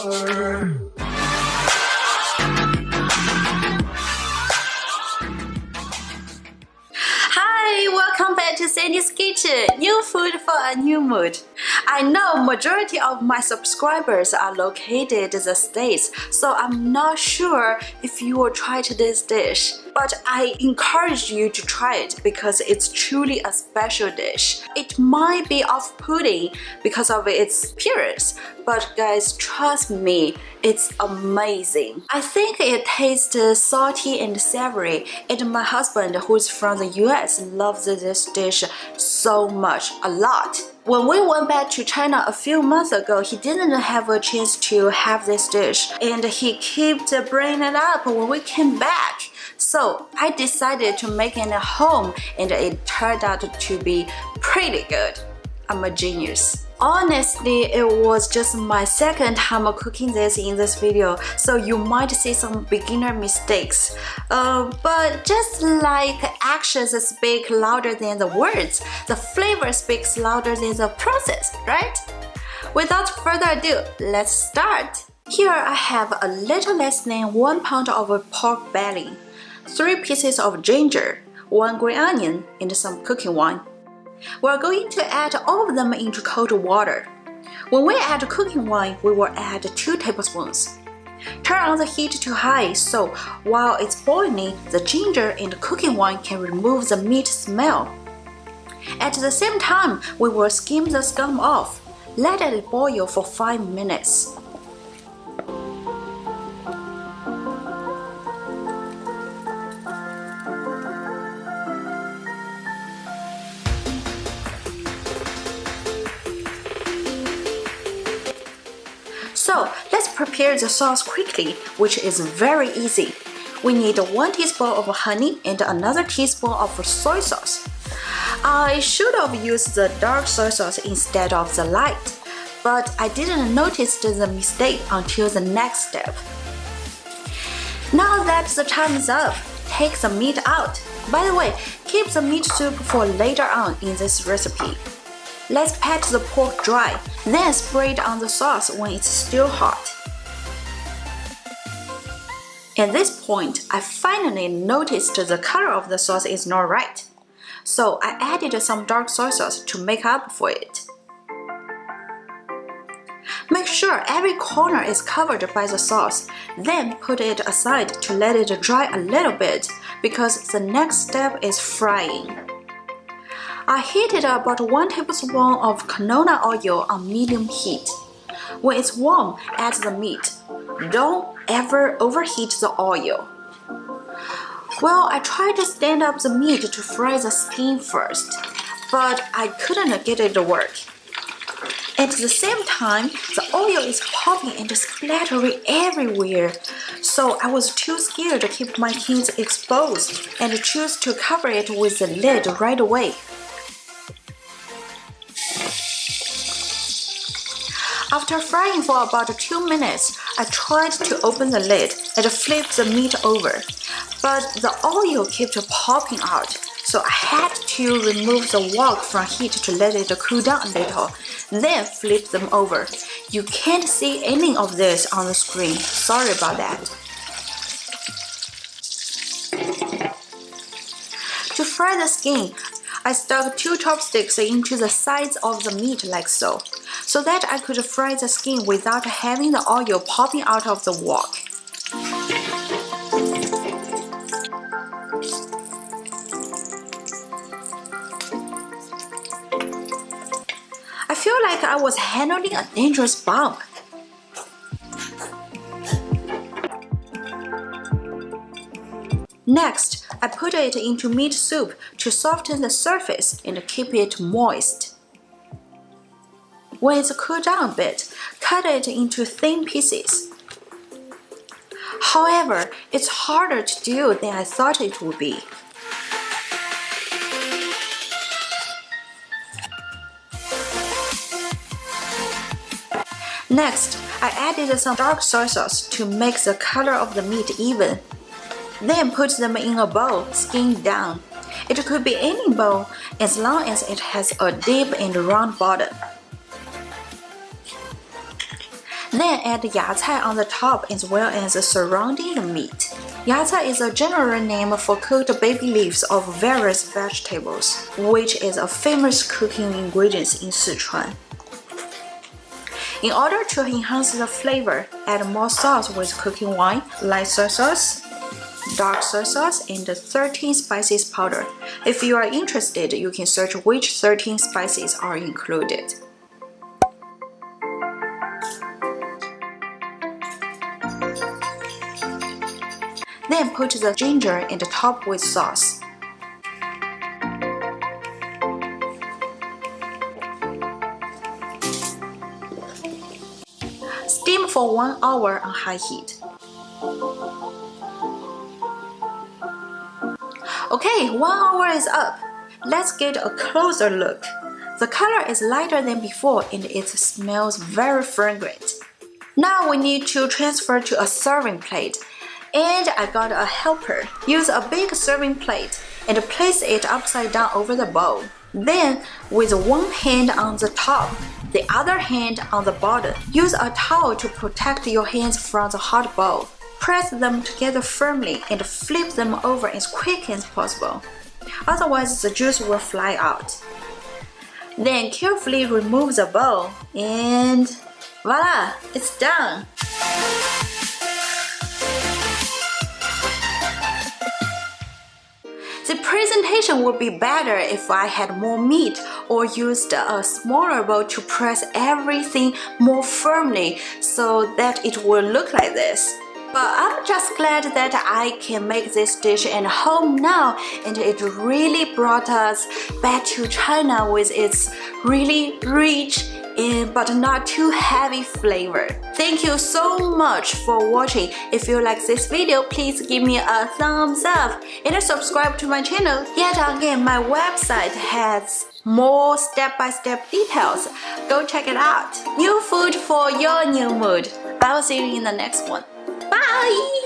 Hi, welcome back to Sandy's Kitchen. New food for a new mood. I know majority of my subscribers are located in the States, so I'm not sure if you will try this dish. But I encourage you to try it because it's truly a special dish. It might be off-putting because of its appearance, but guys, trust me, it's amazing. I think it tastes salty and savory, and my husband, who is from the US, loves this dish so much, a lot. When we went back to China a few months ago, he didn't have a chance to have this dish, and he kept bringing it up when we came back. So I decided to make it at home, and it turned out to be pretty good. I'm a genius. Honestly, it was just my second time cooking this in this video, so you might see some beginner mistakes. But just like actions speak louder than the words, the flavor speaks louder than the process, right? Without further ado, let's start. Here I have a little less than 1 pound of pork belly, 3 pieces of ginger, 1 green onion, and some cooking wine. We're going to add all of them into cold water. When we add cooking wine, we will add 2 tablespoons. Turn on the heat to high so while it's boiling, the ginger and cooking wine can remove the meat smell. At the same time, we will skim the scum off. Let it boil for 5 minutes. So let's prepare the sauce quickly, which is very easy. We need 1 teaspoon of honey and another teaspoon of soy sauce. I should have used the dark soy sauce instead of the light, but I didn't notice the mistake until the next step. Now that the time is up, take the meat out. By the way, keep the meat soup for later on in this recipe. Let's pat the pork dry, then spray it on the sauce when it's still hot. At this point, I finally noticed the color of the sauce is not right. So I added some dark soy sauce to make up for it. Make sure every corner is covered by the sauce, then put it aside to let it dry a little bit because the next step is frying. I heated about 1 tablespoon of canola oil on medium heat. When it's warm, add the meat. Don't ever overheat the oil. Well, I tried to stand up the meat to fry the skin first, but I couldn't get it to work. At the same time, the oil is popping and splattering everywhere, so I was too scared to keep my hands exposed and chose to cover it with the lid right away. After frying for about 2 minutes, I tried to open the lid and flip the meat over, but the oil kept popping out, so I had to remove the wok from heat to let it cool down a little, then flip them over. You can't see any of this on the screen, sorry about that. To fry the skin, I stuck 2 chopsticks into the sides of the meat like so that I could fry the skin without having the oil popping out of the wok. I feel like I was handling a dangerous bomb. Next, I put it into meat soup to soften the surface and keep it moist. When it's cooled down a bit, cut it into thin pieces. However, it's harder to do than I thought it would be. Next, I added some dark soy sauce to make the color of the meat even. Then put them in a bowl, skin down. It could be any bowl as long as it has a deep and round bottom. Then add芽菜on the top as well as surrounding the meat. 芽菜 is a general name for cooked baby leaves of various vegetables, which is a famous cooking ingredient in Sichuan. In order to enhance the flavor, add more sauce with cooking wine, light soy sauce, dark soy sauce, and 13 spices powder. If you are interested, you can search which 13 spices are included. Then put the ginger and top with sauce. Steam for 1 hour on high heat. Okay, 1 hour is up. Let's get a closer look. The color is lighter than before and it smells very fragrant. Now we need to transfer to a serving plate. And I got a helper. Use a big serving plate and place it upside down over the bowl. Then, with one hand on the top, the other hand on the bottom, use a towel to protect your hands from the hot bowl. Press them together firmly and flip them over as quick as possible. Otherwise, the juice will fly out. Then carefully remove the bowl and voila, it's done! The presentation would be better if I had more meat or used a smaller bowl to press everything more firmly so that it will look like this. But I'm just glad that I can make this dish at home now, and it really brought us back to China with its really rich but not too heavy flavor. Thank you so much for watching. If you like this video, please give me a thumbs up and subscribe to my channel. Yet again, my website has more step-by-step details. Go check it out. New food for your new mood. I will see you in the next one. Bye!